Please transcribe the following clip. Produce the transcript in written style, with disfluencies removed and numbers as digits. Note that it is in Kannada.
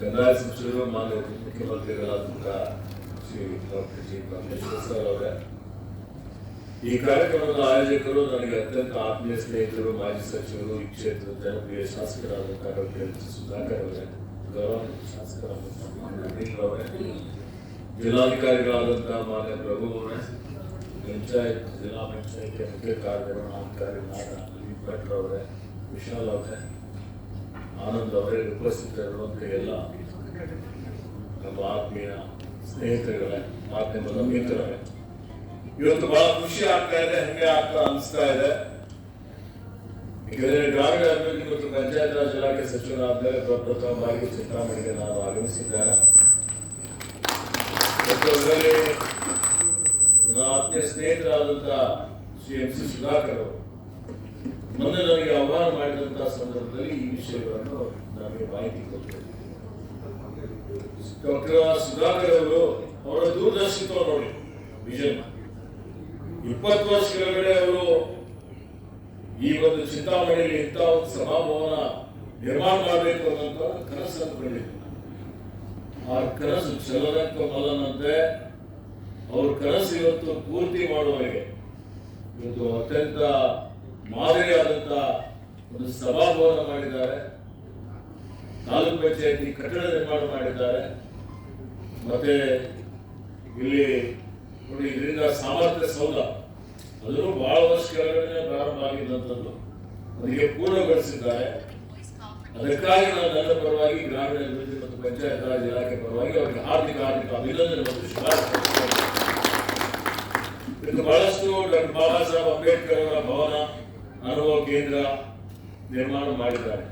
ಕಂದಾಯ ಸಚಿವರು ಮಾನ್ಯ ಮುಖ್ಯಮಂತ್ರಿಗಳಾದಂತಹ Shri doctor G Parameshwar sir ಅವರೇ, ಈ ಕಾರ್ಯಕ್ರಮದ ಆಯೋಜಕರು ನನಗೆ ಅತ್ಯಂತ ಆತ್ಮೀಯ ಸ್ನೇಹಿತರು, ಮಾಜಿ ಸಚಿವರು, ಈ ಕ್ಷೇತ್ರದ ಜನಪ್ರಿಯ ಶಾಸಕರಾದಂತಹ ಡಾಕ್ಟರ್ ಎಲ್ ಸುಧಾಕರ್ ಅವರೇ, ಗೌರವಾನ್ವಿತ ಶಾಸಕರಾದಂತಹ ಅನಿಲ್ ಅವರೇ, ಜಿಲ್ಲಾಧಿಕಾರಿಗಳಾದಂತಹ ಮಾನ್ಯ ಪ್ರಭು ಅವರೇ, ಪಂಚಾಯತ್ ಜಿಲ್ಲಾ ಪಂಚಾಯತ್ ಮುಖ್ಯ ಕಾರ್ಯನಿರ್ವಹಣಾಧಿಕಾರಿ ಅನಿಲ್ ಭಟ್ ಅವರೇ, ವಿಶಾಲ್ ಅವರೇ, ಆನಂದ್ ಅವರೇ, ಉಪಸ್ಥಿತರಿರುವಂಥ ಎಲ್ಲ ನಮ್ಮ ಆತ್ಮೀಯ ಸ್ನೇಹಿತರುಗಳೇ, ಮಾಧ್ಯಮದ ಮಿತ್ರರೇ, ಇವತ್ತು ಬಹಳ ಖುಷಿ ಆಗ್ತಾ ಇದೆ, ಹೆಮ್ಮೆ ಆಗ್ತಾ ಅನಿಸ್ತಾ ಇದೆ. ಯಾಕಂದ್ರೆ ಗ್ರಾಮೀಣ ಅಭಿವೃದ್ಧಿ ಮತ್ತು ಪಂಚಾಯತ್ ರಾಜ್ ಇಲಾಖೆ ಸಚಿವರಾದ ಪ್ರಪ್ರಥಮ ಬಾರಿಗೆ ಚಿಂತಾಮಣಿಗೆ ನಾನು ಆಗಮಿಸಿದ್ದೇನೆ. ಮತ್ತು ಅದರಲ್ಲಿ ನನ್ನ ಆತ್ಮೀಯ ಸ್ನೇಹಿತರಾದಂತಹ ಶ್ರೀ ಎಂ ಸಿ ಸುಧಾಕರ್ ಅವರು ಮೊನ್ನೆ ನನಗೆ ಆಹ್ವಾನ ಮಾಡಿದಂತಹ ಸಂದರ್ಭದಲ್ಲಿ ಈ ವಿಷಯಗಳನ್ನು ನನಗೆ ಮಾಹಿತಿ ಕೊಟ್ಟರು. ಡಾಕ್ಟರ್ ಸುಧಾಕರ್ ಅವರು ಅವರ ದೂರದರ್ಶಿತ್ವ ನೋಡಿ, ವಿಷನ್ 20 ವರ್ಷ ಕೆಳಗಡೆ ಅವರು ಈ ಒಂದು ಚಿಂತಾಮಣಿಯಲ್ಲಿ ಇಂಥ ಒಂದು ಸಭಾಭವನ ನಿರ್ಮಾಣ ಮಾಡಬೇಕು ಅನ್ನೋಂಥ ಕನಸನ್ನು ಕಂಡಿದ್ರು. ಆ ಕನಸು ಚಲನಕ್ಕ ಮಲ್ಲನಂತೆ ಅವ್ರ ಕನಸು ಇವತ್ತು ಪೂರ್ತಿ ಮಾಡುವವರೆಗೆ ಇವತ್ತು ಅತ್ಯಂತ ಮಾದರಿಯಾದಂಥ ಒಂದು ಸಭಾಭವನ ಮಾಡಿದ್ದಾರೆ, ತಾಲೂಕು ಪಂಚಾಯತಿ ಕಟ್ಟಡ ನಿರ್ಮಾಣ ಮಾಡಿದ್ದಾರೆ. ಮತ್ತೆ ಇಲ್ಲಿ ನೋಡಿ, ಇದರಿಂದ ಸಾಮರ್ಥ್ಯ ಸೌಧ ಅದನ್ನು ಬಹಳ ವರ್ಷ ಕೆಳಗಡೆ ಪ್ರಾರಂಭ ಆಗಿದ್ದಂಥದ್ದು, ಅದಕ್ಕೆ ಪೂರ್ಣಗೊಳಿಸಿದ್ದಾರೆ. ಅದಕ್ಕಾಗಿ ನಾನು ನನ್ನ ಪರವಾಗಿ ಗ್ರಾಮೀಣ ಅಭಿವೃದ್ಧಿ ಮತ್ತು ಪಂಚಾಯತ್ ರಾಜ್ ಇಲಾಖೆ ಪರವಾಗಿ ಅವರಿಗೆ ಹಾರ್ದಿಕ ಅಭಿನಂದನೆ ಮತ್ತು ಶುಭಾಶಯ. ಇದು ಬಹಳಷ್ಟು ಡಾಕ್ಟರ್ ಬಾಬಾ ಸಾಹೇಬ್ ಅಂಬೇಡ್ಕರ್ ಅವರ ಭವನ ಅನುಭವ ಕೇಂದ್ರ ನಿರ್ಮಾಣ ಮಾಡಿದ್ದಾರೆ.